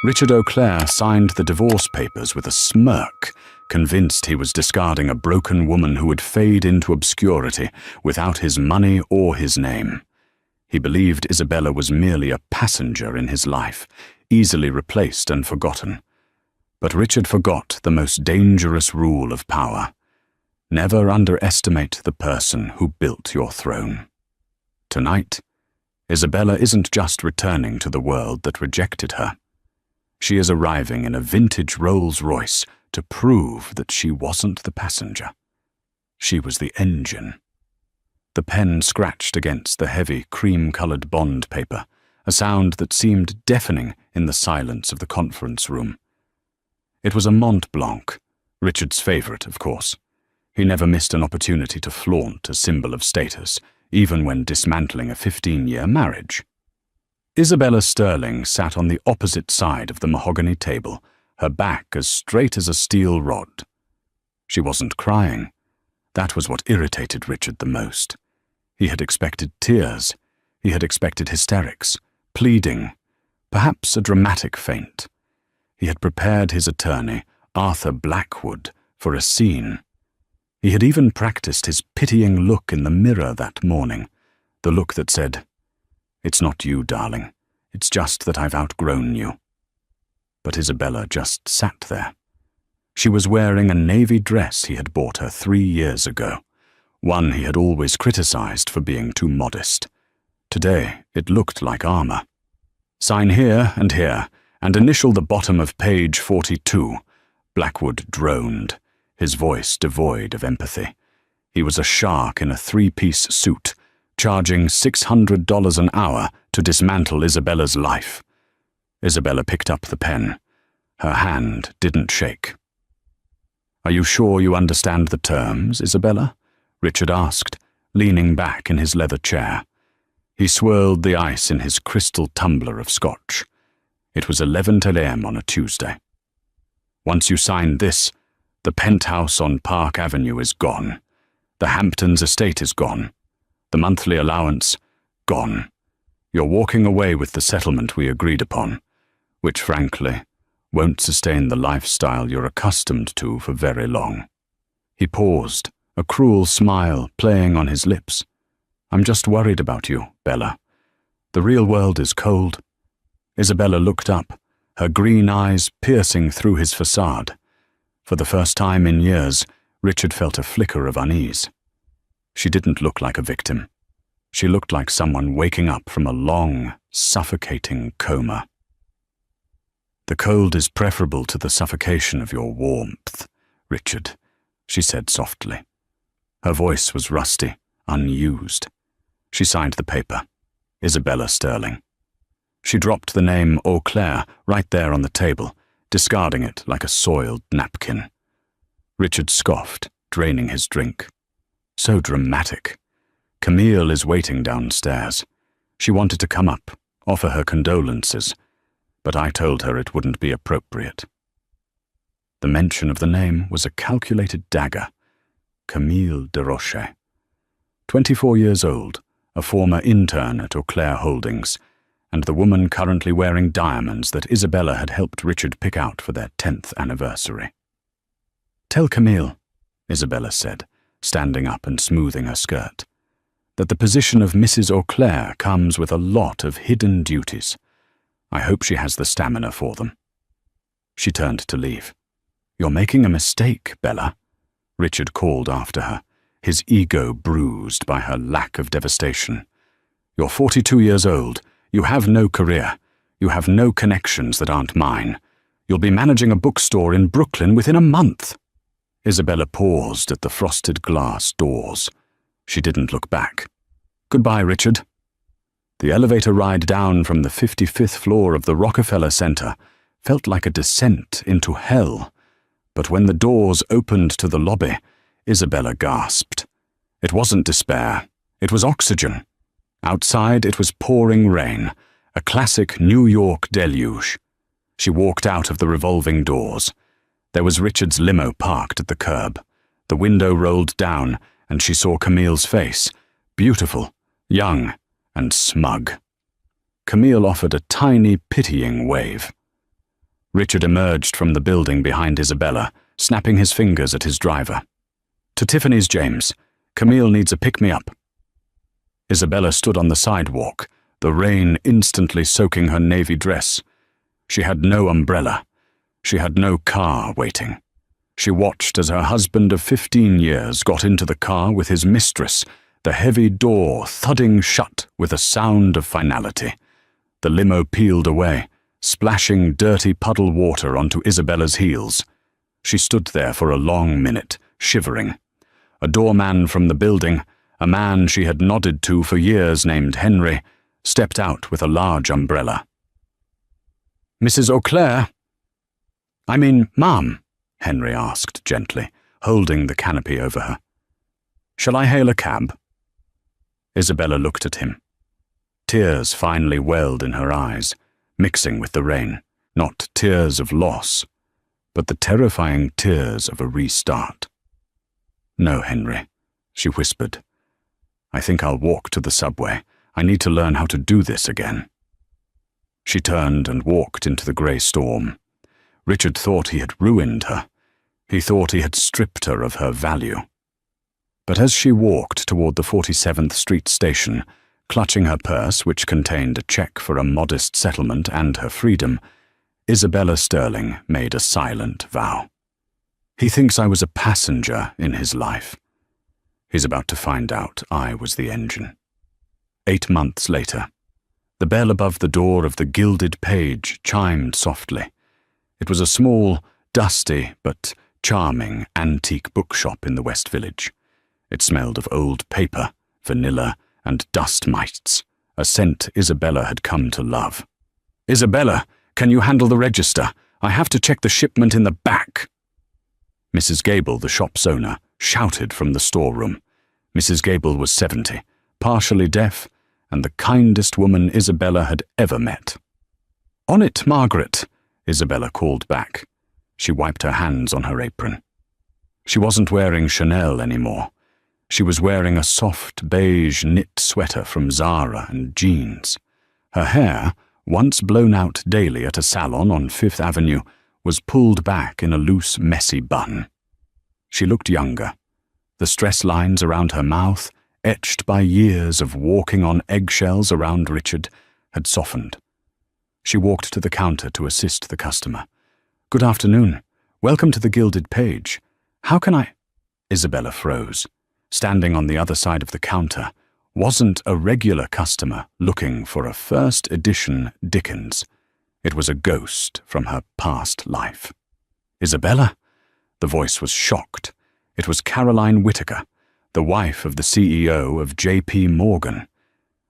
Richard Auclair signed the divorce papers with a smirk, convinced he was discarding a broken woman who would fade into obscurity without his money or his name. He believed Isabella was merely a passenger in his life, easily replaced and forgotten. But Richard forgot the most dangerous rule of power. Never underestimate the person who built your throne. Tonight, Isabella isn't just returning to the world that rejected her. She is arriving in a vintage Rolls-Royce to prove that she wasn't the passenger. She was the engine. The pen scratched against the heavy, cream-colored bond paper, a sound that seemed deafening in the silence of the conference room. It was a Mont Blanc, Richard's favorite, of course. He never missed an opportunity to flaunt a symbol of status, even when dismantling a 15-year marriage. Isabella Sterling sat on the opposite side of the mahogany table, her back as straight as a steel rod. She wasn't crying. That was what irritated Richard the most. He had expected tears. He had expected hysterics, pleading, perhaps a dramatic faint. He had prepared his attorney, Arthur Blackwood, for a scene. He had even practiced his pitying look in the mirror that morning, the look that said, "It's not you, darling. It's just that I've outgrown you." But Isabella just sat there. She was wearing a navy dress he had bought her 3 years ago, one he had always criticized for being too modest. Today, it looked like armor. "Sign here, and initial the bottom of page 42, Blackwood droned, his voice devoid of empathy. He was a shark in a 3-piece suit, charging $600 an hour to dismantle Isabella's life. Isabella picked up the pen. Her hand didn't shake. "Are you sure you understand the terms, Isabella?" Richard asked, leaning back in his leather chair. He swirled the ice in his crystal tumbler of scotch. It was 11 a.m. on a Tuesday. "Once you sign this, the penthouse on Park Avenue is gone. The Hamptons estate is gone. The monthly allowance, gone. You're walking away with the settlement we agreed upon, which, frankly, won't sustain the lifestyle you're accustomed to for very long." He paused, a cruel smile playing on his lips. "I'm just worried about you, Bella. The real world is cold." Isabella looked up, her green eyes piercing through his facade. For the first time in years, Richard felt a flicker of unease. She didn't look like a victim. She looked like someone waking up from a long, suffocating coma. "The cold is preferable to the suffocation of your warmth, Richard," she said softly. Her voice was rusty, unused. She signed the paper. Isabella Sterling. She dropped the name Auclair right there on the table, discarding it like a soiled napkin. Richard scoffed, draining his drink. So dramatic. Camille is waiting downstairs. She wanted to come up, offer her condolences, but I told her it wouldn't be appropriate. The mention of the name was a calculated dagger. Camille de Rocher. 24 years old, a former intern at Auclair Holdings, and the woman currently wearing diamonds that Isabella had helped Richard pick out for their 10th anniversary. "Tell Camille," Isabella said, standing up and smoothing her skirt, "that the position of Mrs. Auclair comes with a lot of hidden duties. I hope she has the stamina for them." She turned to leave. "You're making a mistake, Bella," Richard called after her, his ego bruised by her lack of devastation. "You're 42 years old. You have no career. You have no connections that aren't mine. You'll be managing a bookstore in Brooklyn within a month." Isabella paused at the frosted glass doors. She didn't look back. "Goodbye, Richard." The elevator ride down from the 55th floor of the Rockefeller Center felt like a descent into hell. But when the doors opened to the lobby, Isabella gasped. It wasn't despair. It was oxygen. Outside, it was pouring rain, a classic New York deluge. She walked out of the revolving doors. There was Richard's limo parked at the curb. The window rolled down, and she saw Camille's face, beautiful, young, and smug. Camille offered a tiny, pitying wave. Richard emerged from the building behind Isabella, snapping his fingers at his driver. "To Tiffany's, James. Camille needs a pick-me-up." Isabella stood on the sidewalk, the rain instantly soaking her navy dress. She had no umbrella. She had no car waiting. She watched as her husband of 15 years got into the car with his mistress, the heavy door thudding shut with a sound of finality. The limo peeled away, splashing dirty puddle water onto Isabella's heels. She stood there for a long minute, shivering. A doorman from the building, a man she had nodded to for years named Henry, stepped out with a large umbrella. "Mrs. Auclair?" Ma'am," Henry asked gently, holding the canopy over her. "Shall I hail a cab?" Isabella looked at him. Tears finally welled in her eyes, mixing with the rain, not tears of loss, but the terrifying tears of a restart. "No, Henry," she whispered. "I think I'll walk to the subway. I need to learn how to do this again." She turned and walked into the grey storm. Richard thought he had ruined her. He thought he had stripped her of her value. But as she walked toward the 47th Street station, clutching her purse, which contained a check for a modest settlement and her freedom, Isabella Sterling made a silent vow. "He thinks I was a passenger in his life. He's about to find out I was the engine." 8 months later, the bell above the door of the Gilded Page chimed softly. It was a small, dusty, but charming antique bookshop in the West Village. It smelled of old paper, vanilla, and dust mites, a scent Isabella had come to love. "Isabella, can you handle the register? I have to check the shipment in the back." Mrs. Gable, the shop's owner, shouted from the storeroom. Mrs. Gable was 70, partially deaf, and the kindest woman Isabella had ever met. "On it, Margaret," Isabella called back. She wiped her hands on her apron. She wasn't wearing Chanel anymore. She was wearing a soft beige knit sweater from Zara and jeans. Her hair, once blown out daily at a salon on Fifth Avenue, was pulled back in a loose, messy bun. She looked younger. The stress lines around her mouth, etched by years of walking on eggshells around Richard, had softened. She walked to the counter to assist the customer. "Good afternoon. Welcome to the Gilded Page. How can I—" Isabella froze. Standing on the other side of the counter wasn't a regular customer looking for a first edition Dickens. It was a ghost from her past life. "Isabella?" The voice was shocked. It was Caroline Whittaker, the wife of the CEO of J.P. Morgan.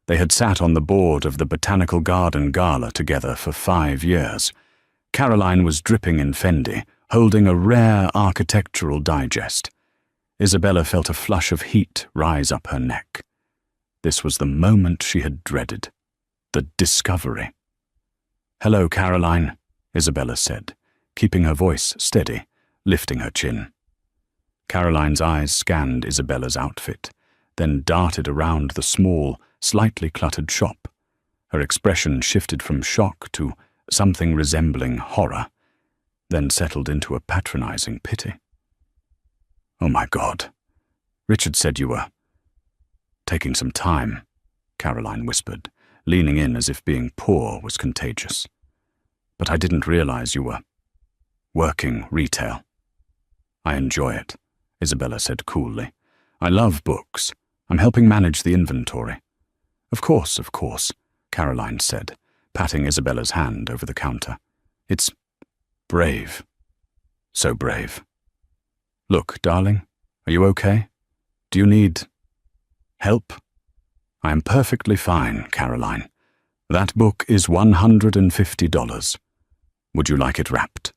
They had sat on the board of the Botanical Garden Gala together for 5 years. Caroline was dripping in Fendi, holding a rare architectural digest. Isabella felt a flush of heat rise up her neck. This was the moment she had dreaded. The discovery. "Hello, Caroline," Isabella said, keeping her voice steady, lifting her chin. Caroline's eyes scanned Isabella's outfit, then darted around the small, slightly cluttered shop. Her expression shifted from shock to something resembling horror, then settled into a patronizing pity. "Oh my God. Richard said you were taking some time," Caroline whispered, leaning in as if being poor was contagious. "But I didn't realize you were working retail." "I enjoy it," Isabella said coolly. "I love books. I'm helping manage the inventory." Of course," Caroline said, patting Isabella's hand over the counter. "It's brave. So brave. Look, darling, are you okay? Do you need help?" "I am perfectly fine, Caroline. That book is $150. Would you like it wrapped?"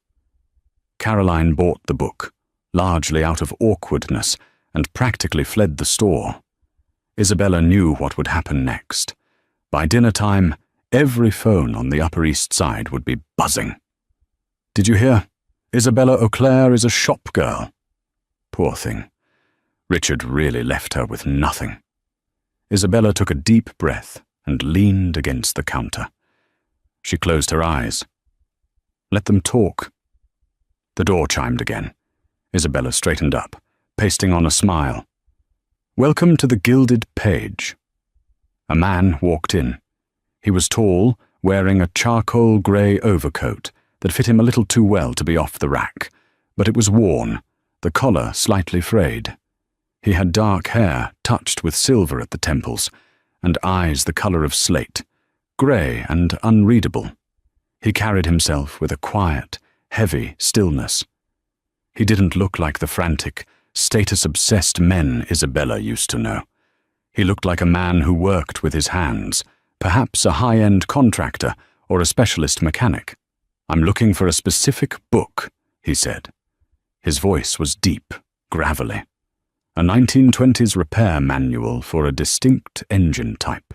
Caroline bought the book, largely out of awkwardness, and practically fled the store. Isabella knew what would happen next. By dinner time, every phone on the Upper East Side would be buzzing. "Did you hear? Isabella Auclair is a shop girl." Poor thing. Richard really left her with nothing. Isabella took a deep breath and leaned against the counter. She closed her eyes. Let them talk. The door chimed again. Isabella straightened up, pasting on a smile. Welcome to the Gilded Page. A man walked in. He was tall, wearing a charcoal grey overcoat that fit him a little too well to be off the rack, but it was worn, the collar slightly frayed. He had dark hair touched with silver at the temples, and eyes the colour of slate, grey and unreadable. He carried himself with a quiet, heavy stillness. He didn't look like the frantic, status-obsessed men Isabella used to know. He looked like a man who worked with his hands, perhaps a high-end contractor or a specialist mechanic. I'm looking for a specific book, he said. His voice was deep, gravelly. A 1920s repair manual for a distinct engine type.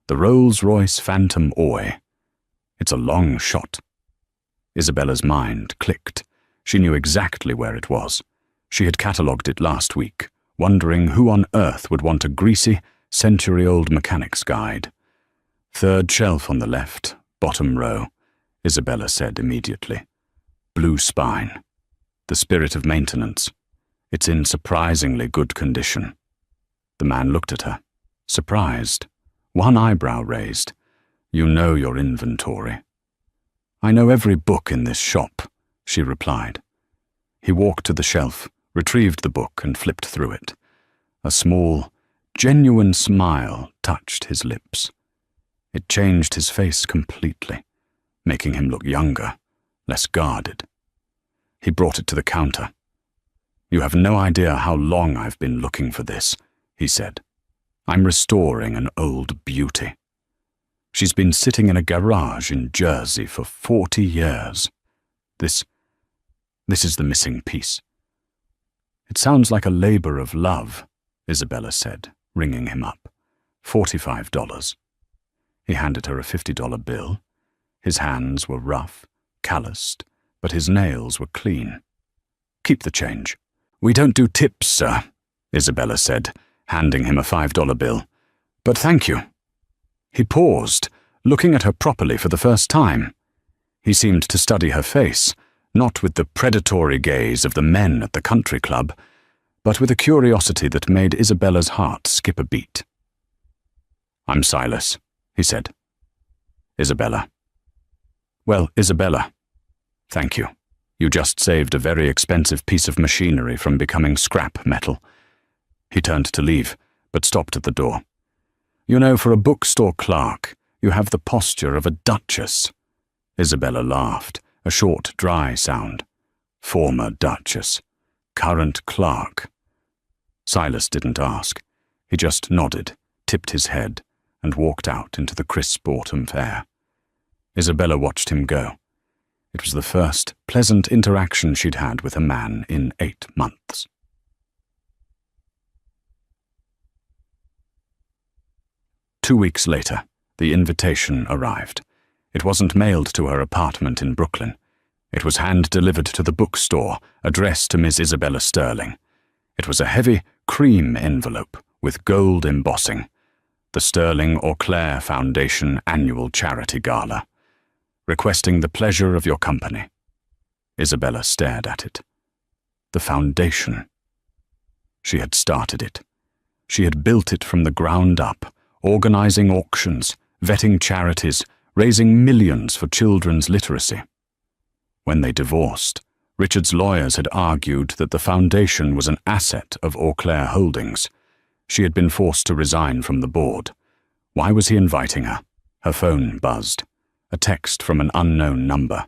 The Rolls-Royce Phantom Oi. It's a long shot. Isabella's mind clicked. She knew exactly where it was. She had catalogued it last week, wondering who on earth would want a greasy, century-old mechanic's guide. Third shelf on the left, bottom row, Isabella said immediately. Blue spine. The spirit of maintenance. It's in surprisingly good condition. The man looked at her, surprised, one eyebrow raised. You know your inventory. I know every book in this shop, she replied. He walked to the shelf, retrieved the book and flipped through it. A small, genuine smile touched his lips. It changed his face completely, making him look younger, less guarded. He brought it to the counter. You have no idea how long I've been looking for this, he said. I'm restoring an old beauty. She's been sitting in a garage in Jersey for 40 years. This is the missing piece. It sounds like a labor of love, Isabella said, ringing him up. $45. He handed her a $50 bill. His hands were rough, calloused, but his nails were clean. Keep the change. We don't do tips, sir, Isabella said, handing him a $5 bill. But thank you. He paused, looking at her properly for the first time. He seemed to study her face, not with the predatory gaze of the men at the country club, but with a curiosity that made Isabella's heart skip a beat. I'm Silas, he said. Isabella. Well, Isabella, thank you. You just saved a very expensive piece of machinery from becoming scrap metal. He turned to leave, but stopped at the door. You know, for a bookstore clerk, you have the posture of a duchess. Isabella laughed, a short, dry sound. Former duchess. Current clerk. Silas didn't ask. He just nodded, tipped his head, and walked out into the crisp autumn air. Isabella watched him go. It was the first pleasant interaction she'd had with a man in 8 months. Two weeks later, the invitation arrived. It wasn't mailed to her apartment in Brooklyn. It was hand-delivered to the bookstore, addressed to Miss Isabella Sterling. It was a heavy, cream envelope with gold embossing. The Sterling Eau Claire Foundation Annual Charity Gala. Requesting the pleasure of your company. Isabella stared at it. The foundation. She had started it. She had built it from the ground up, organizing auctions, vetting charities, raising millions for children's literacy. When they divorced, Richard's lawyers had argued that the foundation was an asset of Eau Claire Holdings. She had been forced to resign from the board. Why was he inviting her? Her phone buzzed. A text from an unknown number.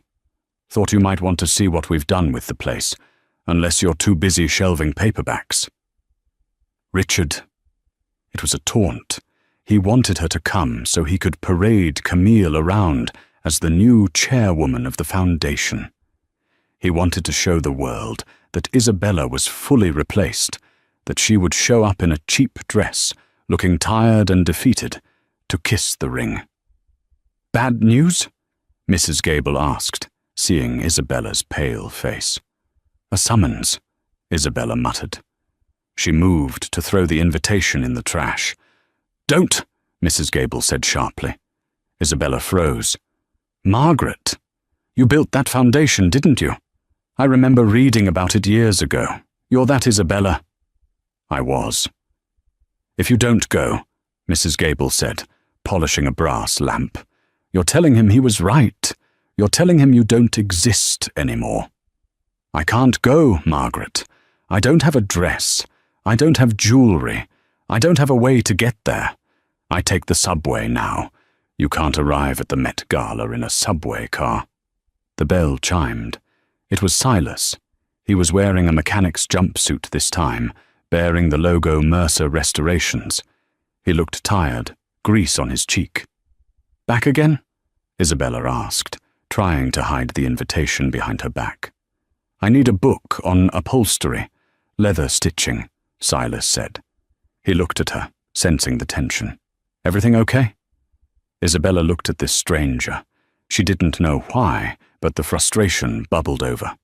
Thought you might want to see what we've done with the place, unless you're too busy shelving paperbacks. Richard. It was a taunt. He wanted her to come so he could parade Camille around as the new chairwoman of the foundation. He wanted to show the world that Isabella was fully replaced, that she would show up in a cheap dress, looking tired and defeated, to kiss the ring. Bad news? Mrs. Gable asked, seeing Isabella's pale face. A summons, Isabella muttered. She moved to throw the invitation in the trash. Don't, Mrs. Gable said sharply. Isabella froze. Margaret, You built that foundation, didn't you? I remember reading about it years ago. You're that Isabella." I was. "If you don't go," Mrs. Gable said, polishing a brass lamp, "you're telling him he was right. You're telling him you don't exist anymore." "I can't go, Margaret. I don't have a dress. I don't have jewelry. I don't have a way to get there. I take the subway now. You can't arrive at the Met Gala in a subway car." The bell chimed. It was Silas. He was wearing a mechanic's jumpsuit this time, bearing the logo Mercer Restorations. He looked tired, grease on his cheek. "Back again?" Isabella asked, trying to hide the invitation behind her back. "I need a book on upholstery, leather stitching," Silas said. He looked at her, sensing the tension. "Everything okay?" Isabella looked at this stranger. She didn't know why, but the frustration bubbled over.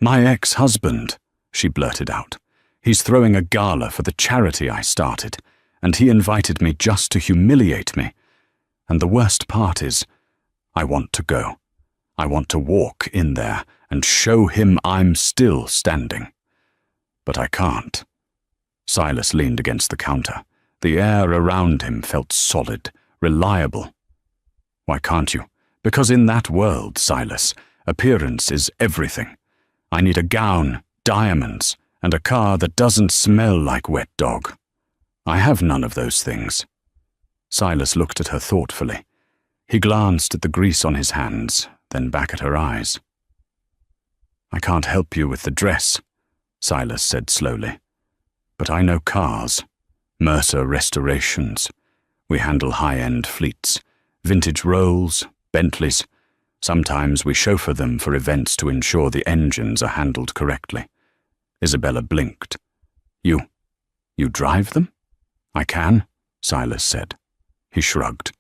"My ex-husband," she blurted out. "He's throwing a gala for the charity I started, and he invited me just to humiliate me. And the worst part is, I want to go. I want to walk in there and show him I'm still standing. But I can't." Silas leaned against the counter. The air around him felt solid, reliable. "Why can't you?" "Because in that world, Silas, appearance is everything. I need a gown, diamonds, and a car that doesn't smell like wet dog. I have none of those things." Silas looked at her thoughtfully. He glanced at the grease on his hands, then back at her eyes. "I can't help you with the dress," Silas said slowly. "But I know cars. Mercer Restorations. We handle high-end fleets, vintage Rolls, Bentleys. Sometimes we chauffeur them for events to ensure the engines are handled correctly." Isabella blinked. You drive them?" "I can," Silas said. He shrugged.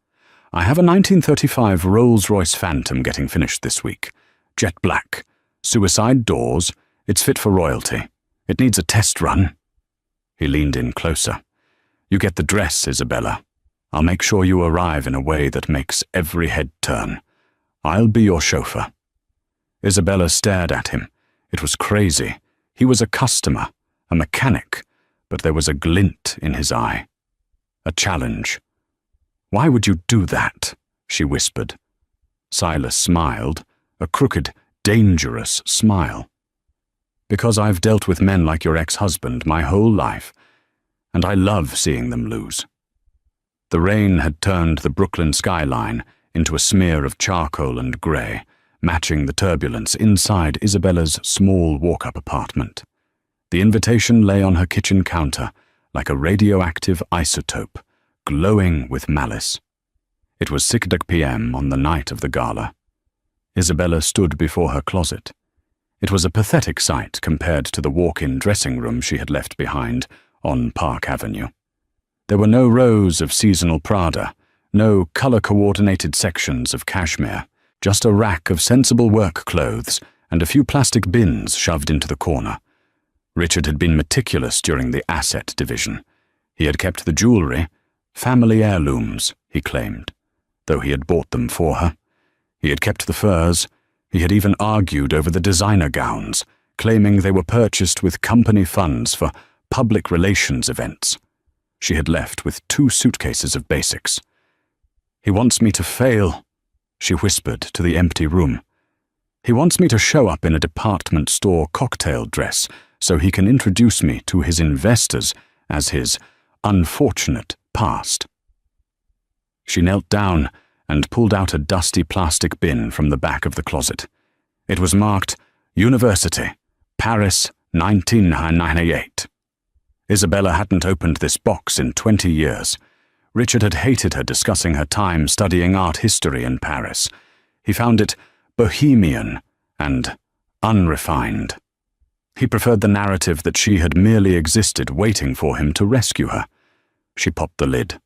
"I have a 1935 Rolls-Royce Phantom getting finished this week. Jet black. Suicide doors. It's fit for royalty. It needs a test run." He leaned in closer. "You get the dress, Isabella. I'll make sure you arrive in a way that makes every head turn. I'll be your chauffeur." Isabella stared at him. It was crazy. He was a customer, a mechanic, but there was a glint in his eye. A challenge. "Why would you do that?" she whispered. Silas smiled, a crooked, dangerous smile. "Because I've dealt with men like your ex-husband my whole life, and I love seeing them lose." The rain had turned the Brooklyn skyline into a smear of charcoal and grey, matching the turbulence inside Isabella's small walk-up apartment. The invitation lay on her kitchen counter like a radioactive isotope, glowing with malice. It was 6 p.m. on the night of the gala. Isabella stood before her closet. It was a pathetic sight compared to the walk-in dressing room she had left behind on Park Avenue. There were no rows of seasonal Prada, no color-coordinated sections of cashmere, just a rack of sensible work clothes and a few plastic bins shoved into the corner. Richard had been meticulous during the asset division. He had kept the jewelry, family heirlooms, he claimed, though he had bought them for her. He had kept the furs. He had even argued over the designer gowns, claiming they were purchased with company funds for public relations events. She had left with 2 suitcases of basics. "He wants me to fail," she whispered to the empty room. "He wants me to show up in a department store cocktail dress so he can introduce me to his investors as his unfortunate past." She knelt down and pulled out a dusty plastic bin from the back of the closet. It was marked University, Paris, 1998. Isabella hadn't opened this box in 20 years. Richard had hated her discussing her time studying art history in Paris. He found it bohemian and unrefined. He preferred the narrative that she had merely existed waiting for him to rescue her. She popped the lid.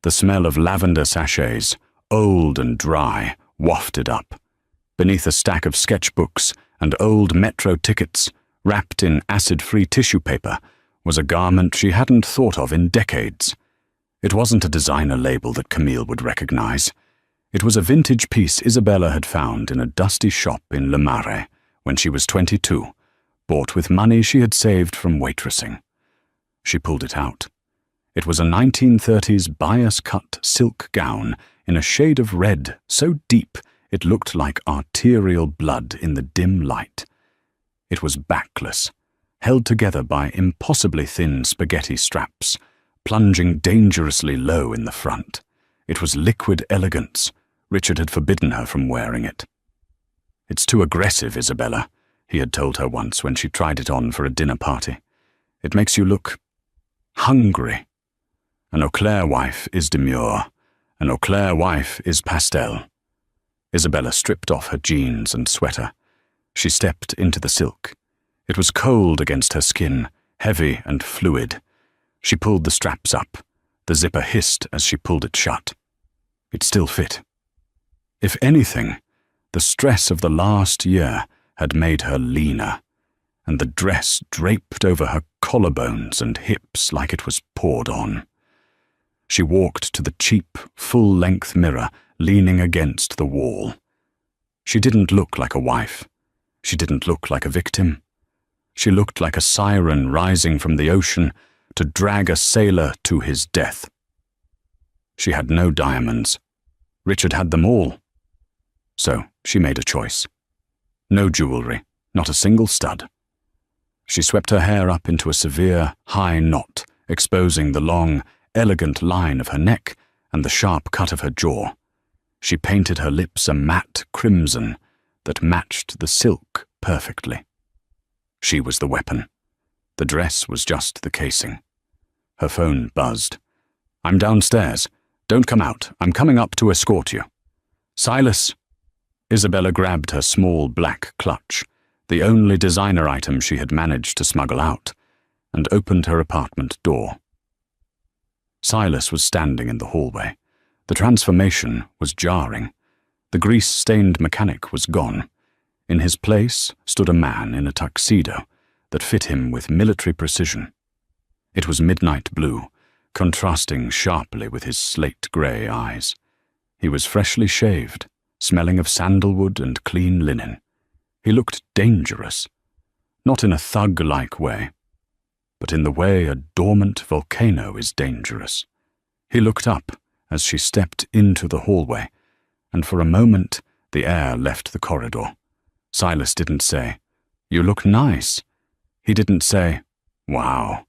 The smell of lavender sachets, old and dry, wafted up. Beneath a stack of sketchbooks and old metro tickets, wrapped in acid-free tissue paper, was a garment she hadn't thought of in decades. It wasn't a designer label that Camille would recognize. It was a vintage piece Isabella had found in a dusty shop in Le Marais when she was 22, bought with money she had saved from waitressing. She pulled it out. It was a 1930s bias-cut silk gown in a shade of red so deep it looked like arterial blood in the dim light. It was backless, held together by impossibly thin spaghetti straps, plunging dangerously low in the front. It was liquid elegance. Richard had forbidden her from wearing it. "It's too aggressive, Isabella," he had told her once when she tried it on for a dinner party. "It makes you look hungry. An eau claire wife is demure. An eau claire wife is pastel." Isabella stripped off her jeans and sweater. She stepped into the silk. It was cold against her skin, heavy and fluid. She pulled the straps up. The zipper hissed as she pulled it shut. It still fit. If anything, the stress of the last year had made her leaner, and the dress draped over her collarbones and hips like it was poured on. She walked to the cheap, full-length mirror leaning against the wall. She didn't look like a wife. She didn't look like a victim. She looked like a siren rising from the ocean to drag a sailor to his death. She had no diamonds. Richard had them all. So she made a choice. No jewelry, not a single stud. She swept her hair up into a severe, high knot, exposing the long, elegant line of her neck and the sharp cut of her jaw. She painted her lips a matte crimson that matched the silk perfectly. She was the weapon. The dress was just the casing. Her phone buzzed. "I'm downstairs. Don't come out. I'm coming up to escort you." "Silas." Isabella grabbed her small black clutch, the only designer item she had managed to smuggle out, and opened her apartment door. Silas was standing in the hallway. The transformation was jarring. The grease-stained mechanic was gone. In his place stood a man in a tuxedo that fit him with military precision. It was midnight blue, contrasting sharply with his slate-grey eyes. He was freshly shaved, smelling of sandalwood and clean linen. He looked dangerous, not in a thug-like way, but in the way a dormant volcano is dangerous. He looked up as she stepped into the hallway, and for a moment the air left the corridor. Silas didn't say, "You look nice." He didn't say, "Wow."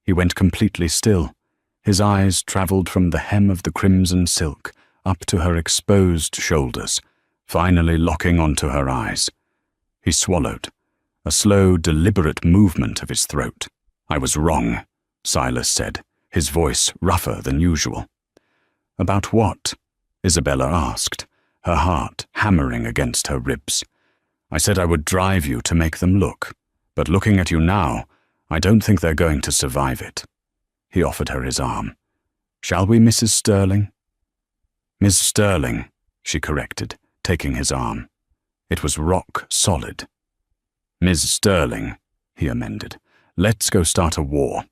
He went completely still. His eyes traveled from the hem of the crimson silk up to her exposed shoulders, finally locking onto her eyes. He swallowed, a slow, deliberate movement of his throat. "I was wrong," Silas said, his voice rougher than usual. "About what?" Isabella asked, her heart hammering against her ribs. "I said I would drive you to make them look, but looking at you now, I don't think they're going to survive it." He offered her his arm. "Shall we, Mrs. Sterling?" "Miss Sterling," she corrected, taking his arm. It was rock solid. "Ms. Sterling," he amended. "Let's go start a war."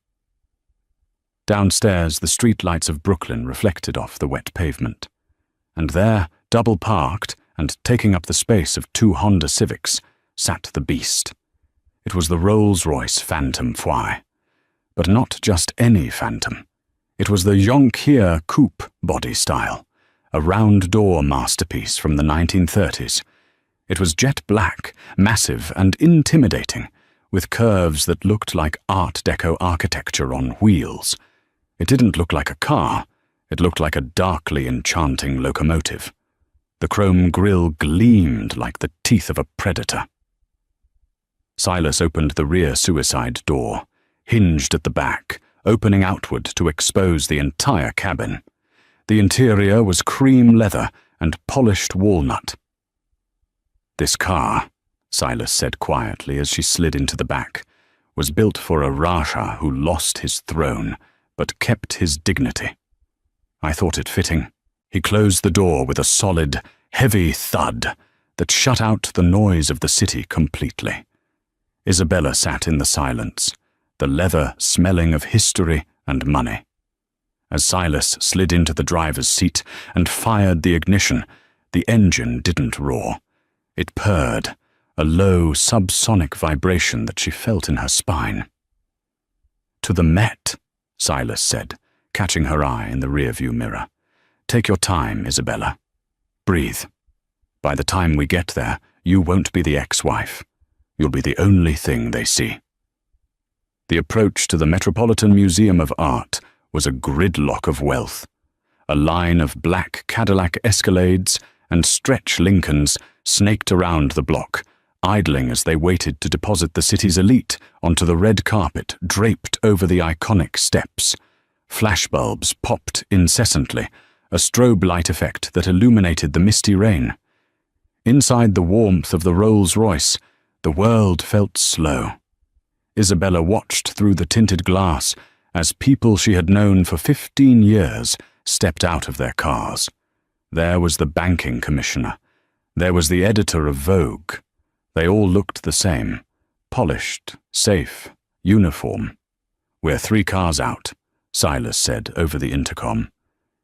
Downstairs, the streetlights of Brooklyn reflected off the wet pavement. And there, double parked and taking up the space of 2 Honda Civics, sat the beast. It was the Rolls-Royce Phantom Foy. But not just any Phantom. It was the Jonquière coupe body style, a round-door masterpiece from the 1930s. It was jet black, massive and intimidating, with curves that looked like Art Deco architecture on wheels. It didn't look like a car. It looked like a darkly enchanting locomotive. The chrome grille gleamed like the teeth of a predator. Silas opened the rear suicide door, hinged at the back, opening outward to expose the entire cabin. The interior was cream leather and polished walnut. "This car," Silas said quietly as she slid into the back, "was built for a Rajah who lost his throne, but kept his dignity." I thought it fitting. He closed the door with a solid, heavy thud that shut out the noise of the city completely. Isabella sat in the silence, the leather smelling of history and money. As Silas slid into the driver's seat and fired the ignition, the engine didn't roar. It purred, a low subsonic vibration that she felt in her spine. "To the Met," Silas said, catching her eye in the rearview mirror. "Take your time, Isabella. Breathe. By the time we get there, you won't be the ex-wife. You'll be the only thing they see." The approach to the Metropolitan Museum of Art was a gridlock of wealth. A line of black Cadillac Escalades and stretch Lincolns snaked around the block, idling as they waited to deposit the city's elite onto the red carpet draped over the iconic steps. Flashbulbs popped incessantly, a strobe light effect that illuminated the misty rain. Inside the warmth of the Rolls-Royce, the world felt slow. Isabella watched through the tinted glass as people she had known for 15 years stepped out of their cars. There was the banking commissioner. There was the editor of Vogue. They all looked the same, polished, safe, uniform. "We're 3 cars out," Silas said over the intercom.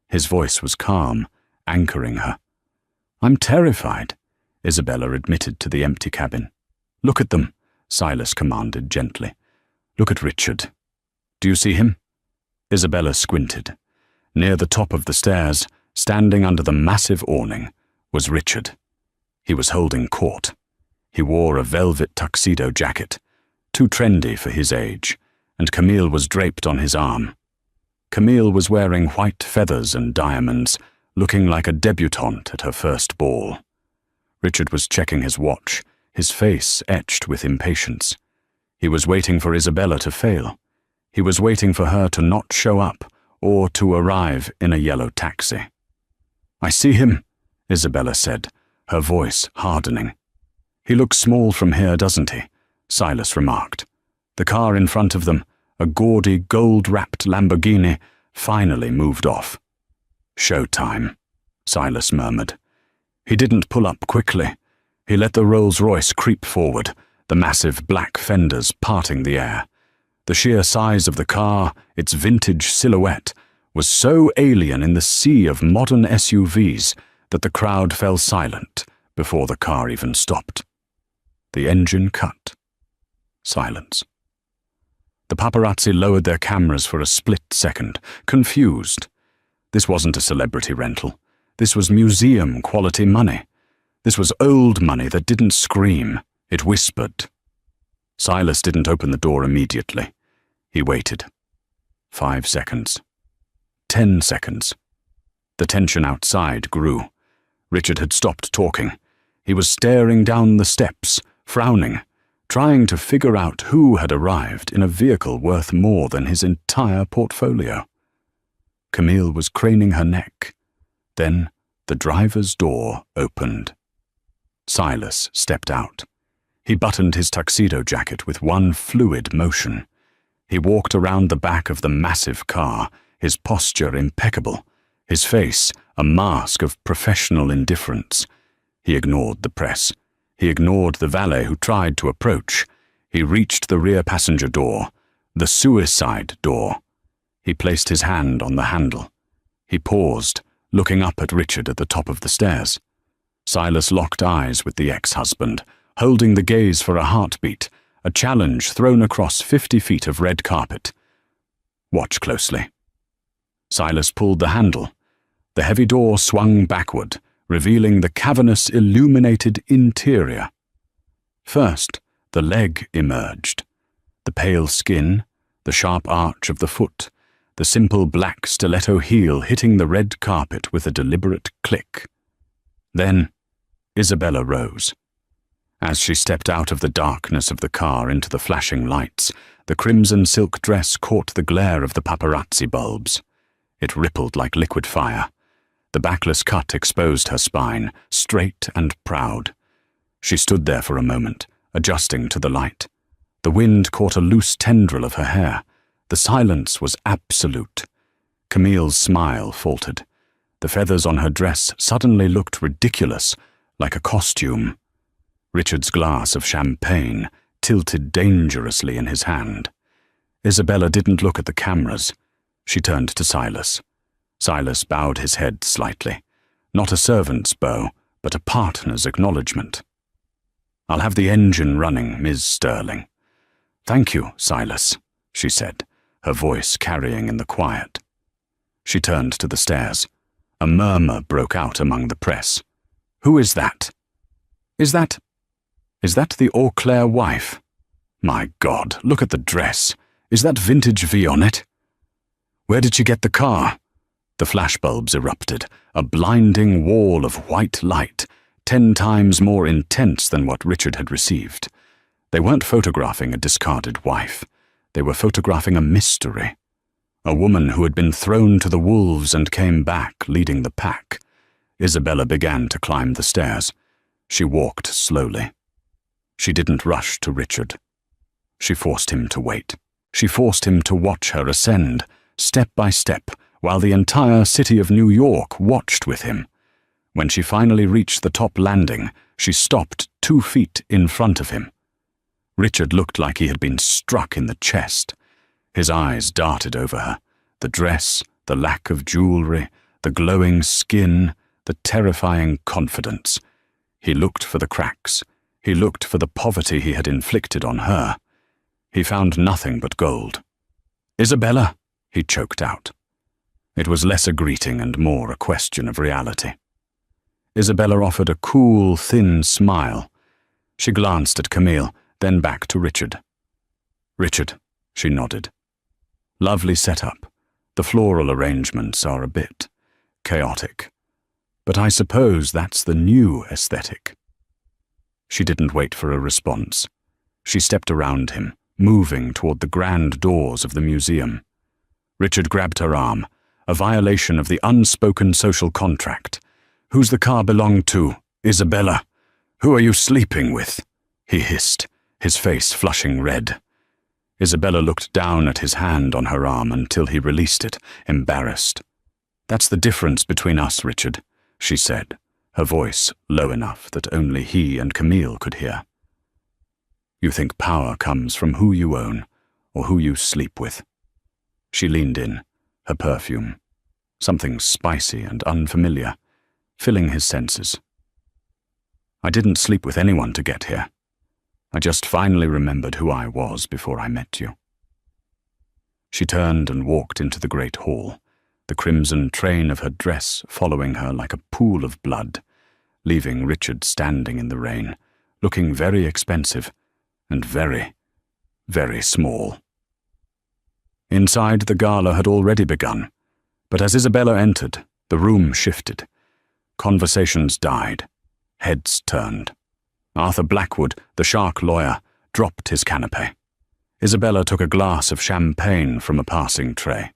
His voice was calm, anchoring her. "I'm terrified," Isabella admitted to the empty cabin. "Look at them," Silas commanded gently. "Look at Richard. Do you see him?" Isabella squinted. Near the top of the stairs, standing under the massive awning, was Richard. He was holding court. He wore a velvet tuxedo jacket, too trendy for his age, and Camille was draped on his arm. Camille was wearing white feathers and diamonds, looking like a debutante at her first ball. Richard was checking his watch, his face etched with impatience. He was waiting for Isabella to fail. He was waiting for her to not show up or to arrive in a yellow taxi. "I see him," Isabella said, her voice hardening. "He looks small from here, doesn't he?" Silas remarked. The car in front of them, a gaudy gold-wrapped Lamborghini, finally moved off. "Showtime," Silas murmured. He didn't pull up quickly. He let the Rolls-Royce creep forward, the massive black fenders parting the air. The sheer size of the car, its vintage silhouette, was so alien in the sea of modern SUVs that the crowd fell silent before the car even stopped. The engine cut. Silence. The paparazzi lowered their cameras for a split second, confused. This wasn't a celebrity rental. This was museum-quality money. This was old money that didn't scream, it whispered. Silas didn't open the door immediately. He waited. 5 seconds. 10 seconds. The tension outside grew. Richard had stopped talking. He was staring down the steps, frowning, trying to figure out who had arrived in a vehicle worth more than his entire portfolio. Camille was craning her neck. Then the driver's door opened. Silas stepped out. He buttoned his tuxedo jacket with one fluid motion. He walked around the back of the massive car, his posture impeccable, his face a mask of professional indifference. He ignored the press. He ignored the valet who tried to approach. He reached the rear passenger door, the suicide door. He placed his hand on the handle. He paused, looking up at Richard at the top of the stairs. Silas locked eyes with the ex-husband, holding the gaze for a heartbeat, a challenge thrown across 50 feet of red carpet. "Watch closely." Silas pulled the handle. The heavy door swung backward, revealing the cavernous, illuminated interior. First, the leg emerged. The pale skin, the sharp arch of the foot, the simple black stiletto heel hitting the red carpet with a deliberate click. Then, Isabella rose. As she stepped out of the darkness of the car into the flashing lights, the crimson silk dress caught the glare of the paparazzi bulbs. It rippled like liquid fire. The backless cut exposed her spine, straight and proud. She stood there for a moment, adjusting to the light. The wind caught a loose tendril of her hair. The silence was absolute. Camille's smile faltered. The feathers on her dress suddenly looked ridiculous, like a costume. Richard's glass of champagne tilted dangerously in his hand. Isabella didn't look at the cameras. She turned to Silas. Silas bowed his head slightly. Not a servant's bow, but a partner's acknowledgement. "I'll have the engine running, Ms. Sterling." "Thank you, Silas," she said, her voice carrying in the quiet. She turned to the stairs. A murmur broke out among the press. "Who is that? Is that the Eau Claire wife? My God, look at the dress. Is that vintage V on it? Where did she get the car?" The flashbulbs erupted, a blinding wall of white light, 10 times more intense than what Richard had received. They weren't photographing a discarded wife. They were photographing a mystery. A woman who had been thrown to the wolves and came back, leading the pack. Isabella began to climb the stairs. She walked slowly. She didn't rush to Richard. She forced him to wait. She forced him to watch her ascend, step by step, while the entire city of New York watched with him. When she finally reached the top landing, she stopped 2 feet in front of him. Richard looked like he had been struck in the chest. His eyes darted over her, the dress, the lack of jewelry, the glowing skin, the terrifying confidence. He looked for the cracks. He looked for the poverty he had inflicted on her. He found nothing but gold. "Isabella," he choked out. It was less a greeting and more a question of reality. Isabella offered a cool, thin smile. She glanced at Camille, then back to Richard. "Richard," she nodded. "Lovely setup. The floral arrangements are a bit chaotic. But I suppose that's the new aesthetic." She didn't wait for a response. She stepped around him, moving toward the grand doors of the museum. Richard grabbed her arm, a violation of the unspoken social contract. "Who's the car belong to? Isabella. Who are you sleeping with?" he hissed, his face flushing red. Isabella looked down at his hand on her arm until he released it, embarrassed. "That's the difference between us, Richard," she said, her voice low enough that only he and Camille could hear. "You think power comes from who you own or who you sleep with." She leaned in, her perfume, something spicy and unfamiliar, filling his senses. "I didn't sleep with anyone to get here. I just finally remembered who I was before I met you." She turned and walked into the great hall, the crimson train of her dress following her like a pool of blood, leaving Richard standing in the rain, looking very expensive and very, very small. Inside, the gala had already begun, but as Isabella entered, the room shifted. Conversations died. Heads turned. Arthur Blackwood, the shark lawyer, dropped his canapé. Isabella took a glass of champagne from a passing tray.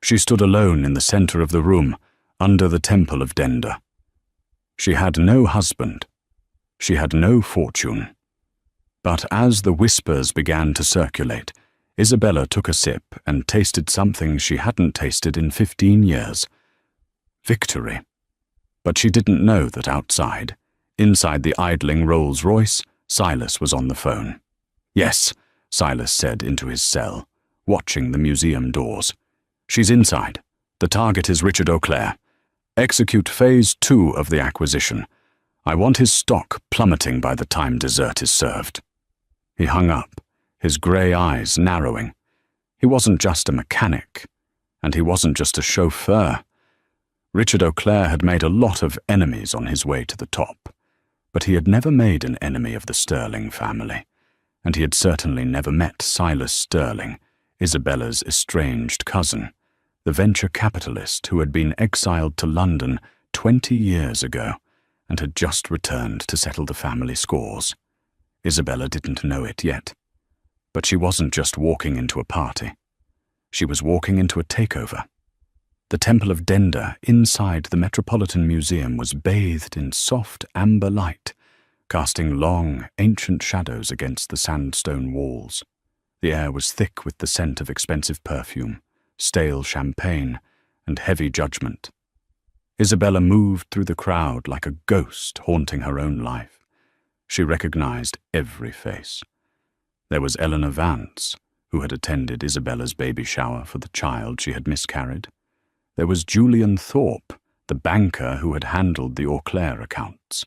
She stood alone in the center of the room, under the temple of Denda. She had no husband. She had no fortune. But as the whispers began to circulate, Isabella took a sip and tasted something she hadn't tasted in 15 years. Victory. But she didn't know that outside, inside the idling Rolls-Royce, Silas was on the phone. "Yes," Silas said into his cell, watching the museum doors. "She's inside. The target is Richard Eau Claire. Execute Phase 2 of the acquisition. I want his stock plummeting by the time dessert is served." He hung up, his grey eyes narrowing. He wasn't just a mechanic, and he wasn't just a chauffeur. Richard Eau Claire had made a lot of enemies on his way to the top, but he had never made an enemy of the Sterling family, and he had certainly never met Silas Sterling, Isabella's estranged cousin, the venture capitalist who had been exiled to London 20 years ago and had just returned to settle the family scores. Isabella didn't know it yet, but she wasn't just walking into a party. She was walking into a takeover. The Temple of Denda inside the Metropolitan Museum was bathed in soft amber light, casting long, ancient shadows against the sandstone walls. The air was thick with the scent of expensive perfume, stale champagne, and heavy judgment. Isabella moved through the crowd like a ghost haunting her own life. She recognized every face. There was Eleanor Vance, who had attended Isabella's baby shower for the child she had miscarried. There was Julian Thorpe, the banker who had handled the Eau Claire accounts.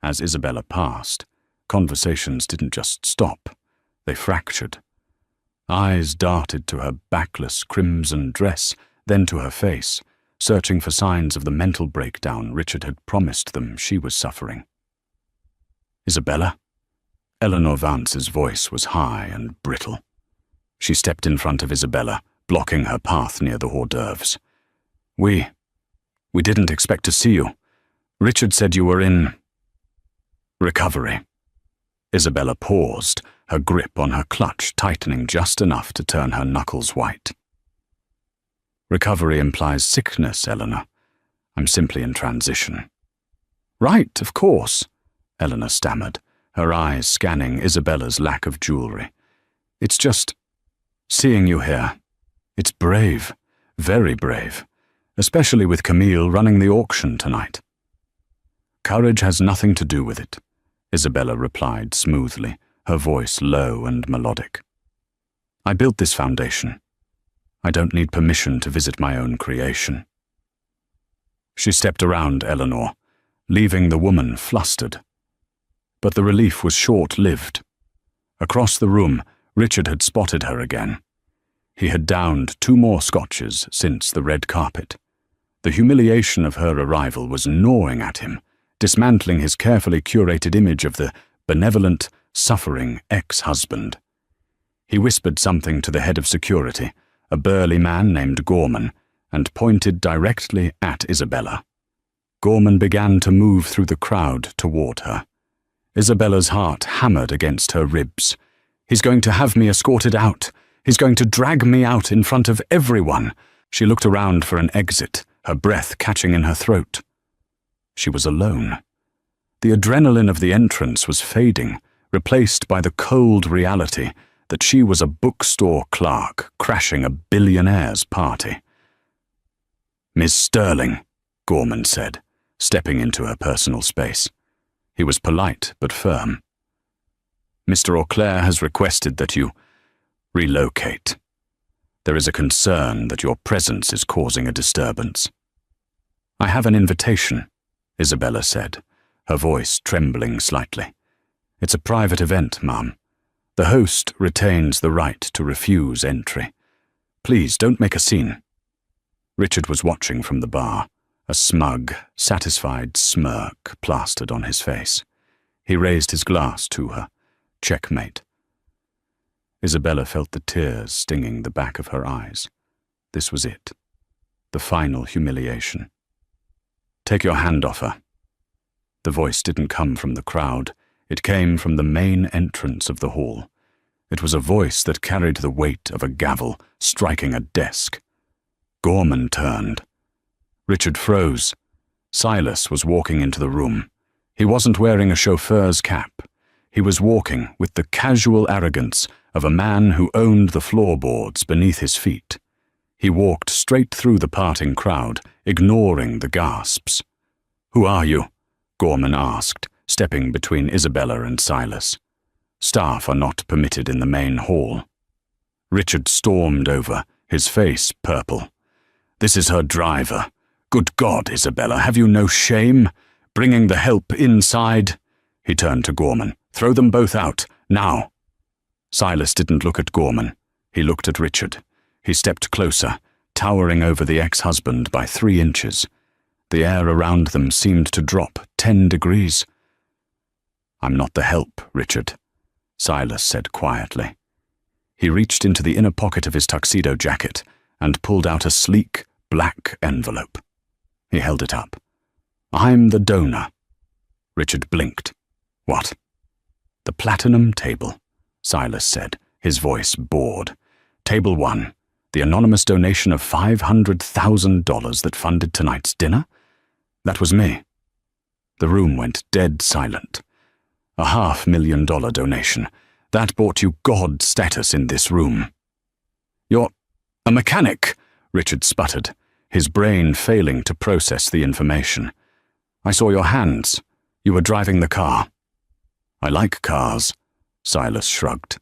As Isabella passed, conversations didn't just stop, they fractured. Eyes darted to her backless crimson dress, then to her face, searching for signs of the mental breakdown Richard had promised them she was suffering. "Isabella?" Eleanor Vance's voice was high and brittle. She stepped in front of Isabella, blocking her path near the hors d'oeuvres. We didn't expect to see you. Richard said you were in recovery." Isabella paused, her grip on her clutch tightening just enough to turn her knuckles white. "Recovery implies sickness, Eleanor. I'm simply in transition." "Right, of course," Eleanor stammered, her eyes scanning Isabella's lack of jewelry. "It's just seeing you here. It's brave, very brave, especially with Camille running the auction tonight." "Courage has nothing to do with it," Isabella replied smoothly, her voice low and melodic. "I built this foundation. I don't need permission to visit my own creation." She stepped around Eleanor, leaving the woman flustered. But the relief was short-lived. Across the room, Richard had spotted her again. He had downed 2 more scotches since the red carpet. The humiliation of her arrival was gnawing at him, dismantling his carefully curated image of the benevolent, suffering ex-husband. He whispered something to the head of security, a burly man named Gorman, and pointed directly at Isabella. Gorman began to move through the crowd toward her. Isabella's heart hammered against her ribs. "He's going to have me escorted out. He's going to drag me out in front of everyone." She looked around for an exit, her breath catching in her throat. She was alone. The adrenaline of the entrance was fading, replaced by the cold reality that she was a bookstore clerk crashing a billionaire's party. "Miss Sterling," Gorman said, stepping into her personal space. He was polite but firm. "Mr. Auclair has requested that you relocate. There is a concern that your presence is causing a disturbance." "I have an invitation," Isabella said, her voice trembling slightly. "It's a private event, ma'am. The host retains the right to refuse entry. Please don't make a scene." Richard was watching from the bar, a smug, satisfied smirk plastered on his face. He raised his glass to her. Checkmate. Isabella felt the tears stinging the back of her eyes. This was it. The final humiliation. "Take your hand off her." The voice didn't come from the crowd. It came from the main entrance of the hall. It was a voice that carried the weight of a gavel striking a desk. Gorman turned. Richard froze. Silas was walking into the room. He wasn't wearing a chauffeur's cap. He was walking with the casual arrogance of a man who owned the floorboards beneath his feet. He walked straight through the parting crowd, ignoring the gasps. "Who are you?" Gorman asked, stepping between Isabella and Silas. "Staff are not permitted in the main hall." Richard stormed over, his face purple. "This is her driver. Good God, Isabella, have you no shame? Bringing the help inside?" He turned to Gorman. "Throw them both out, now." Silas didn't look at Gorman. He looked at Richard. He stepped closer, towering over the ex-husband by 3 inches. The air around them seemed to drop 10 degrees. "I'm not the help, Richard," Silas said quietly. He reached into the inner pocket of his tuxedo jacket and pulled out a sleek, black envelope. He held it up. "I'm the donor." Richard blinked. "What?" "The platinum table," Silas said, his voice bored. "Table 1, the anonymous donation of $500,000 that funded tonight's dinner? That was me." The room went dead silent. A $500,000 donation. That bought you god status in this room. "You're a mechanic," Richard sputtered, his brain failing to process the information. "I saw your hands. You were driving the car." "I like cars," Silas shrugged.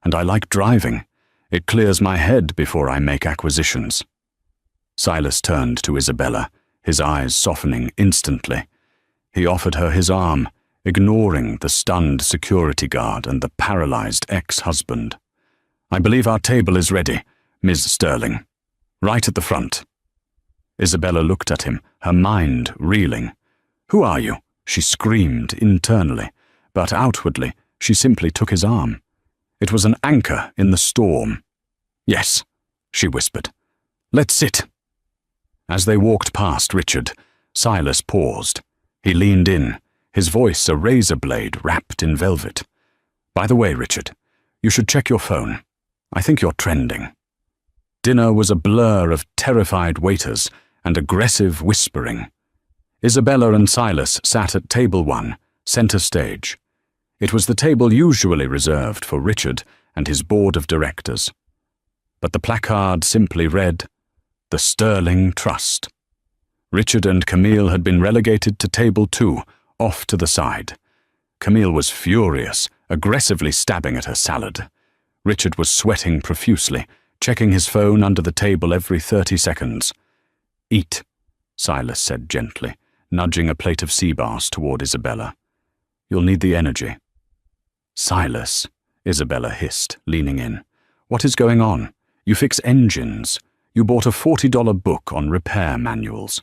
"And I like driving. It clears my head before I make acquisitions." Silas turned to Isabella, his eyes softening instantly. He offered her his arm, ignoring the stunned security guard and the paralyzed ex-husband. "I believe our table is ready, Ms. Sterling. Right at the front." Isabella looked at him, her mind reeling. "Who are you?" she screamed internally, but outwardly she simply took his arm. It was an anchor in the storm. "Yes," she whispered. "Let's sit." As they walked past Richard, Silas paused. He leaned in, his voice a razor blade wrapped in velvet. "By the way, Richard, you should check your phone. I think you're trending." Dinner was a blur of terrified waiters and aggressive whispering. Isabella and Silas sat at table 1, center stage. It was the table usually reserved for Richard and his board of directors. But the placard simply read, "The Sterling Trust." Richard and Camille had been relegated to table 2, off to the side. Camille was furious, aggressively stabbing at her salad. Richard was sweating profusely, checking his phone under the table every 30 seconds. "Eat," Silas said gently, nudging a plate of sea bass toward Isabella. "You'll need the energy." "Silas," Isabella hissed, leaning in. "What is going on? You fix engines. You bought a $40 book on repair manuals.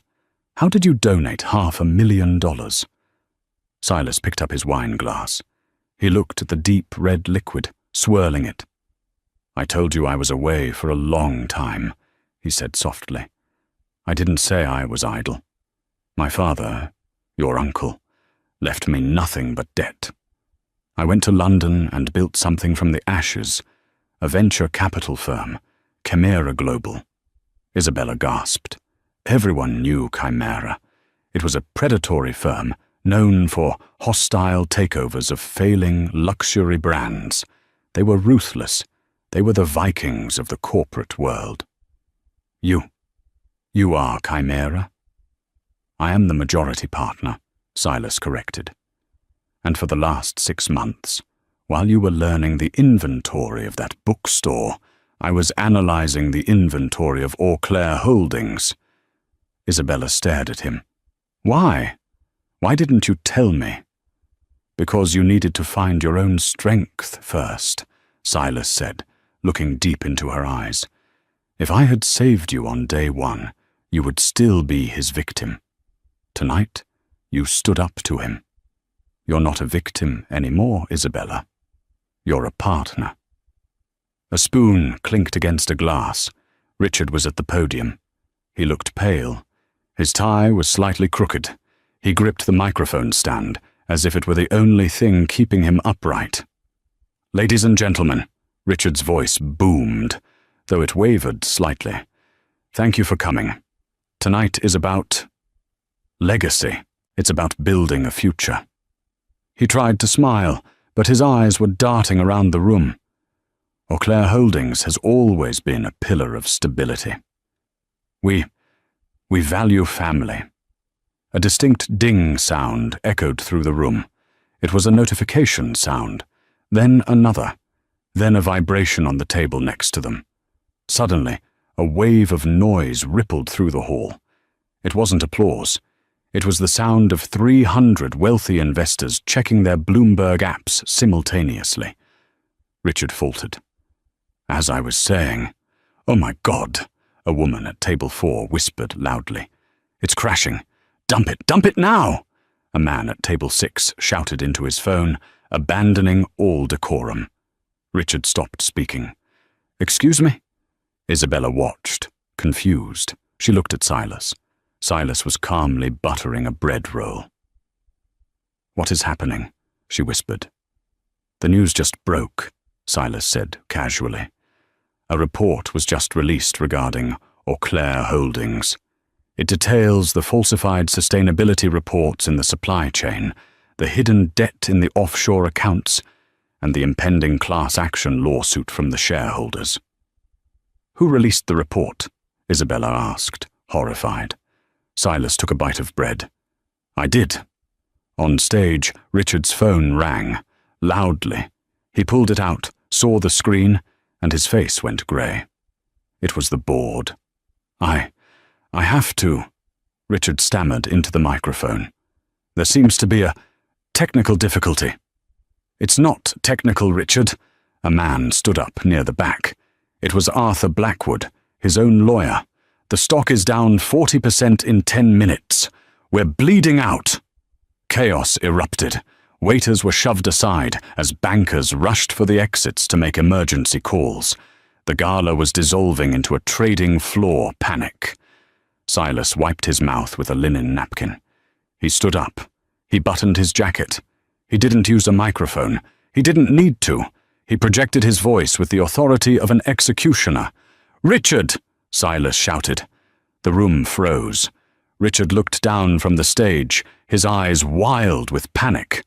How did you donate $500,000? Silas picked up his wine glass. He looked at the deep red liquid, swirling it. "I told you I was away for a long time," he said softly. "I didn't say I was idle. My father, your uncle, left me nothing but debt. I went to London and built something from the ashes, a venture capital firm, Chimera Global." Isabella gasped. Everyone knew Chimera. It was a predatory firm known for hostile takeovers of failing luxury brands. They were ruthless. They were the Vikings of the corporate world. You are Chimera?" "I am the majority partner," Silas corrected. "And for the last 6 months, while you were learning the inventory of that bookstore, I was analyzing the inventory of Eau Claire Holdings." Isabella stared at him. "Why? Why didn't you tell me?" "Because you needed to find your own strength first," Silas said, looking deep into her eyes. "If I had saved you on day 1, you would still be his victim. Tonight, you stood up to him. You're not a victim anymore, Isabella. You're a partner." A spoon clinked against a glass. Richard was at the podium. He looked pale. His tie was slightly crooked. He gripped the microphone stand as if it were the only thing keeping him upright. "Ladies and gentlemen," Richard's voice boomed, though it wavered slightly. "Thank you for coming. Tonight is about legacy. It's about building a future." He tried to smile, but his eyes were darting around the room. Eau Claire Holdings has always been a pillar of stability. We value family." A distinct ding sound echoed through the room. It was a notification sound, then another, then a vibration on the table next to them. Suddenly, a wave of noise rippled through the hall. It wasn't applause. It was the sound of 300 wealthy investors checking their Bloomberg apps simultaneously. Richard faltered. "As I was saying, oh my God," a woman at table 4 whispered loudly. "It's crashing. Dump it now!" A man at table 6 shouted into his phone, abandoning all decorum. Richard stopped speaking. "Excuse me?" Isabella watched, confused. She looked at Silas. Silas was calmly buttering a bread roll. "What is happening?" she whispered. "The news just broke," Silas said casually. "A report was just released regarding Eau Claire Holdings. It details the falsified sustainability reports in the supply chain, the hidden debt in the offshore accounts, and the impending class action lawsuit from the shareholders." "Who released the report?" Isabella asked, horrified. Silas took a bite of bread. "I did." On stage, Richard's phone rang, loudly. He pulled it out, saw the screen, and his face went grey. It was the board. I have to," Richard stammered into the microphone. "There seems to be a technical difficulty." "It's not technical, Richard." A man stood up near the back. It was Arthur Blackwood, his own lawyer. "The stock is down 40% in 10 minutes. We're bleeding out." Chaos erupted. Waiters were shoved aside as bankers rushed for the exits to make emergency calls. The gala was dissolving into a trading floor panic. Silas wiped his mouth with a linen napkin. He stood up. He buttoned his jacket. He didn't use a microphone. He didn't need to. He projected his voice with the authority of an executioner. "Richard!" Silas shouted. The room froze. Richard looked down from the stage, his eyes wild with panic.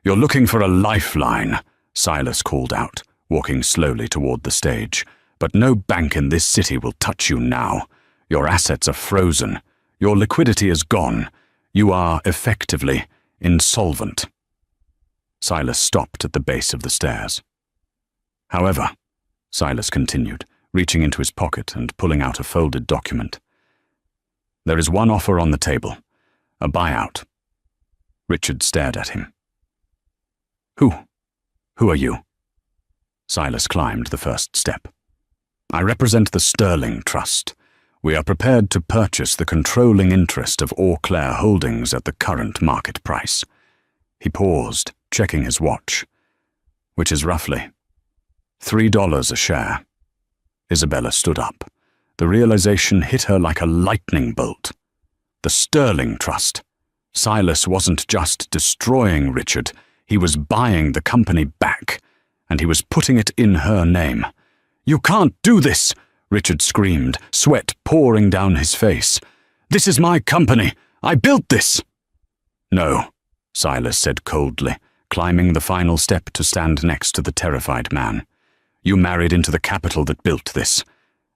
"You're looking for a lifeline," Silas called out, walking slowly toward the stage. "But no bank in this city will touch you now. Your assets are frozen. Your liquidity is gone. You are, effectively, insolvent." Silas stopped at the base of the stairs. "However," Silas continued, reaching into his pocket and pulling out a folded document, "there is one offer on the table, a buyout." Richard stared at him. Who are you?" Silas climbed the first step. "I represent the Sterling Trust. We are prepared to purchase the controlling interest of Eau Claire Holdings at the current market price." He paused, checking his watch. "Which is roughly $3 a share." Isabella stood up. The realization hit her like a lightning bolt. The Sterling Trust. Silas wasn't just destroying Richard, he was buying the company back, and he was putting it in her name. "You can't do this!" Richard screamed, sweat pouring down his face. "This is my company. I built this." "No," Silas said coldly, climbing the final step to stand next to the terrified man. "You married into the capital that built this,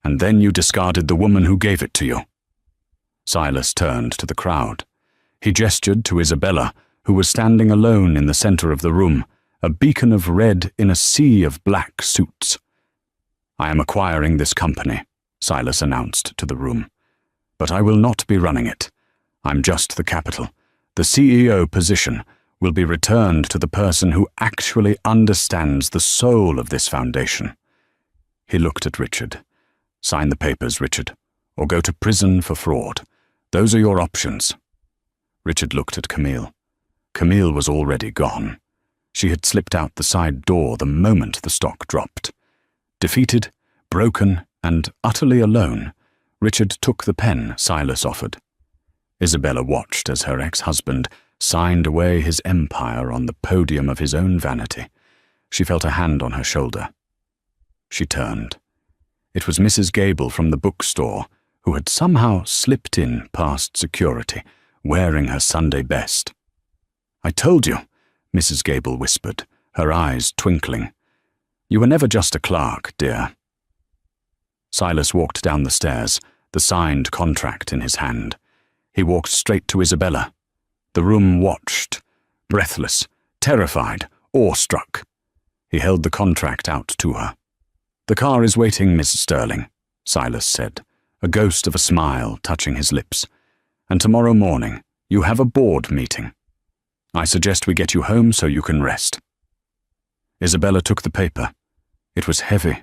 and then you discarded the woman who gave it to you." Silas turned to the crowd. He gestured to Isabella, who was standing alone in the center of the room, a beacon of red in a sea of black suits. "I am acquiring this company," Silas announced to the room. "But I will not be running it. I'm just the capital. The CEO position will be returned to the person who actually understands the soul of this foundation." He looked at Richard. "Sign the papers, Richard, or go to prison for fraud. Those are your options." Richard looked at Camille. Camille was already gone. She had slipped out the side door the moment the stock dropped. Defeated, broken, and utterly alone, Richard took the pen Silas offered. Isabella watched as her ex-husband signed away his empire on the podium of his own vanity. She felt a hand on her shoulder. She turned. It was Mrs. Gable from the bookstore, who had somehow slipped in past security, wearing her Sunday best. "I told you," Mrs. Gable whispered, her eyes twinkling. "You were never just a clerk, dear." Silas walked down the stairs, the signed contract in his hand. He walked straight to Isabella. The room watched, breathless, terrified, awestruck. He held the contract out to her. "The car is waiting, Miss Sterling," Silas said, a ghost of a smile touching his lips. "And tomorrow morning, you have a board meeting. I suggest we get you home so you can rest." Isabella took the paper. It was heavy.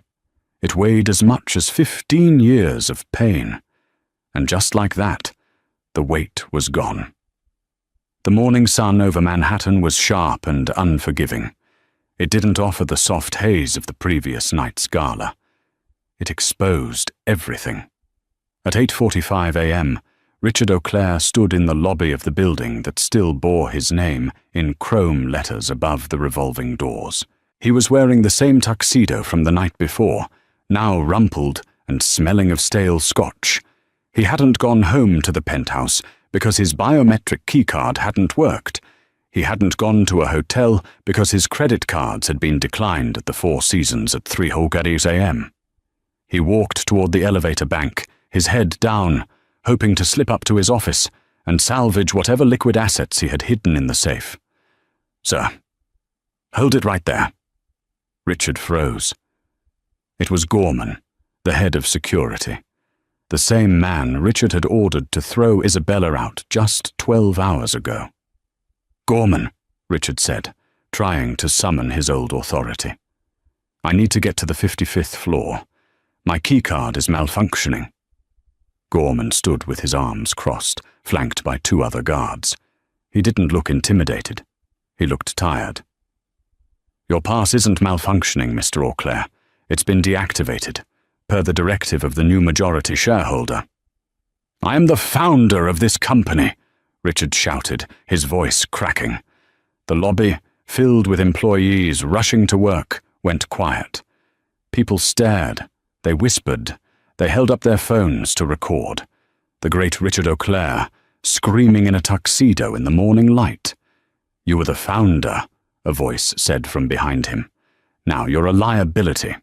It weighed as much as 15 years of pain. And just like that, the weight was gone. The morning sun over Manhattan was sharp and unforgiving. It didn't offer the soft haze of the previous night's gala. It exposed everything. At 8:45 a.m., Richard Auclair stood in the lobby of the building that still bore his name in chrome letters above the revolving doors. He was wearing the same tuxedo from the night before, now rumpled and smelling of stale scotch. He hadn't gone home to the penthouse because his biometric keycard hadn't worked. He hadn't gone to a hotel because his credit cards had been declined at the Four Seasons at 3:00 a.m. He walked toward the elevator bank, his head down, hoping to slip up to his office and salvage whatever liquid assets he had hidden in the safe. "Sir, hold it right there." Richard froze. It was Gorman, the head of security. The same man Richard had ordered to throw Isabella out just 12 hours ago. "Gorman," Richard said, trying to summon his old authority. "I need to get to the 55th floor. My keycard is malfunctioning." Gorman stood with his arms crossed, flanked by 2 other guards. He didn't look intimidated. He looked tired. "Your pass isn't malfunctioning, Mr. Auclair. It's been deactivated, per the directive of the new majority shareholder." "I am the founder of this company," Richard shouted, his voice cracking. The lobby, filled with employees rushing to work, went quiet. People stared, they whispered, they held up their phones to record. The great Richard Auclair, screaming in a tuxedo in the morning light. "You were the founder," a voice said from behind him. "Now you're a liability."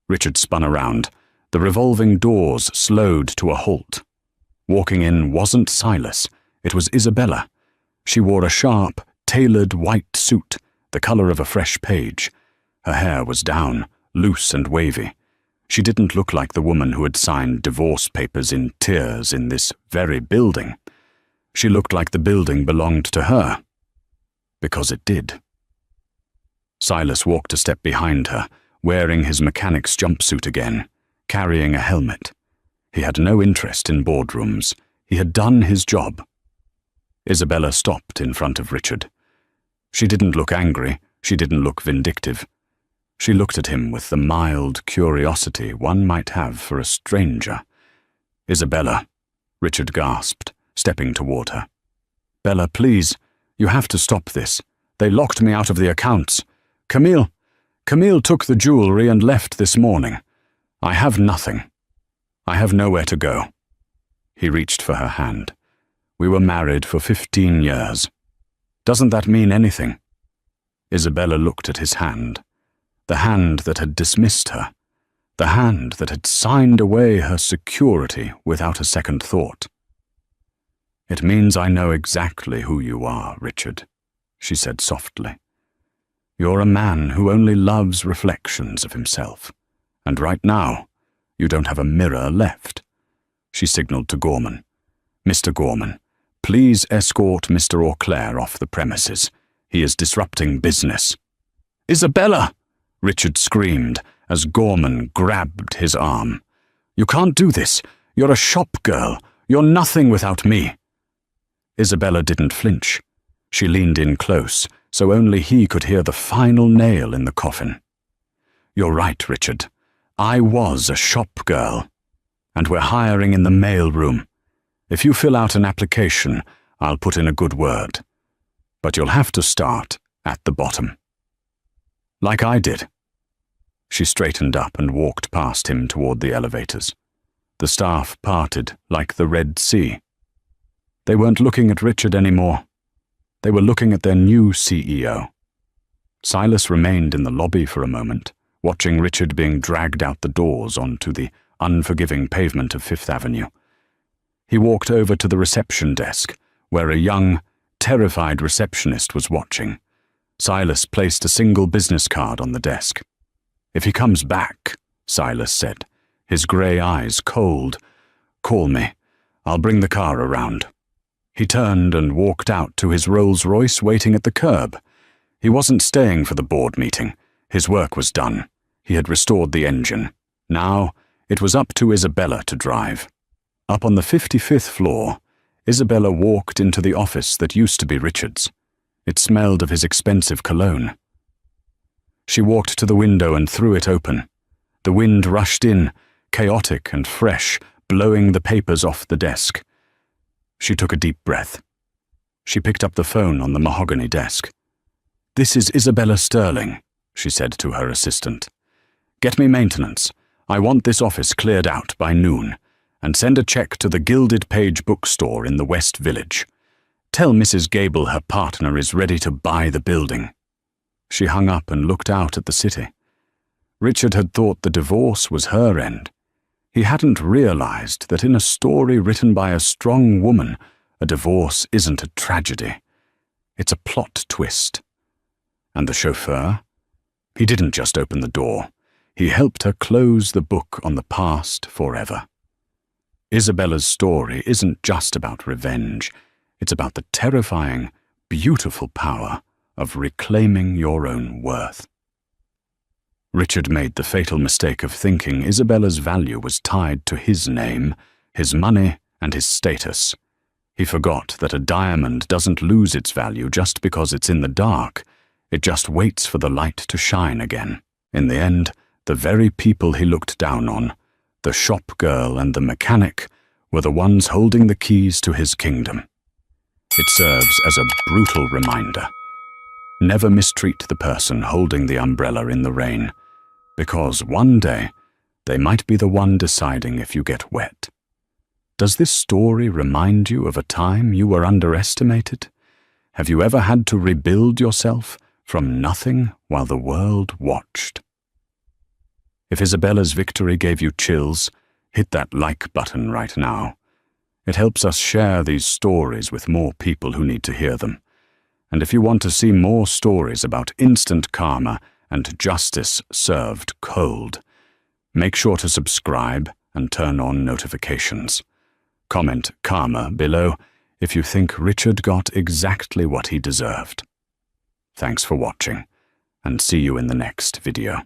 Richard spun around. The revolving doors slowed to a halt. Walking in wasn't Silas, it was Isabella. She wore a sharp, tailored white suit, the color of a fresh page. Her hair was down, loose and wavy. She didn't look like the woman who had signed divorce papers in tears in this very building. She looked like the building belonged to her. Because it did. Silas walked a step behind her, wearing his mechanic's jumpsuit again, carrying a helmet. He had no interest in boardrooms. He had done his job. Isabella stopped in front of Richard. She didn't look angry. She didn't look vindictive. She looked at him with the mild curiosity one might have for a stranger. "Isabella," Richard gasped, stepping toward her. "Bella, please, you have to stop this. They locked me out of the accounts. Camille took the jewelry and left this morning. I have nothing. I have nowhere to go." He reached for her hand. "We were married for 15 years. Doesn't that mean anything?" Isabella looked at his hand. The hand that had dismissed her. The hand that had signed away her security without a second thought. "It means I know exactly who you are, Richard," she said softly. "You're a man who only loves reflections of himself. And right now, you don't have a mirror left." She signaled to Gorman. "Mr. Gorman, please escort Mr. Auclair off the premises. He is disrupting business." "Isabella!" Richard screamed as Gorman grabbed his arm. "You can't do this. You're a shop girl. You're nothing without me." Isabella didn't flinch. She leaned in close, so only he could hear the final nail in the coffin. "You're right, Richard. I was a shop girl. And we're hiring in the mail room. If you fill out an application, I'll put in a good word. But you'll have to start at the bottom. Like I did." She straightened up and walked past him toward the elevators. The staff parted like the Red Sea. They weren't looking at Richard anymore. They were looking at their new CEO. Silas remained in the lobby for a moment, watching Richard being dragged out the doors onto the unforgiving pavement of Fifth Avenue. He walked over to the reception desk, where a young, terrified receptionist was watching. Silas placed a single business card on the desk. "If he comes back," Silas said, his grey eyes cold, "call me. I'll bring the car around." He turned and walked out to his Rolls-Royce waiting at the curb. He wasn't staying for the board meeting. His work was done. He had restored the engine. Now, it was up to Isabella to drive. Up on the 55th floor, Isabella walked into the office that used to be Richard's. It smelled of his expensive cologne. She walked to the window and threw it open. The wind rushed in, chaotic and fresh, blowing the papers off the desk. She took a deep breath. She picked up the phone on the mahogany desk. "This is Isabella Sterling," she said to her assistant. "Get me maintenance. I want this office cleared out by noon, and send a check to the Gilded Page bookstore in the West Village. Tell Mrs. Gable her partner is ready to buy the building." She hung up and looked out at the city. Richard had thought the divorce was her end. He hadn't realized that in a story written by a strong woman, a divorce isn't a tragedy. It's a plot twist. And the chauffeur? He didn't just open the door. he helped her close the book on the past forever. Isabella's story isn't just about revenge. It's about the terrifying, beautiful power of reclaiming your own worth. Richard made the fatal mistake of thinking Isabella's value was tied to his name, his money, and his status. He forgot that a diamond doesn't lose its value just because it's in the dark. It just waits for the light to shine again. In the end, the very people he looked down on, the shop girl and the mechanic, were the ones holding the keys to his kingdom. It serves as a brutal reminder. Never mistreat the person holding the umbrella in the rain, because one day they might be the one deciding if you get wet. Does this story remind you of a time you were underestimated? Have you ever had to rebuild yourself from nothing while the world watched? If Isabella's victory gave you chills, hit that like button right now. It helps us share these stories with more people who need to hear them. And if you want to see more stories about instant karma and justice served cold, make sure to subscribe and turn on notifications. Comment karma below if you think Richard got exactly what he deserved. Thanks for watching, and see you in the next video.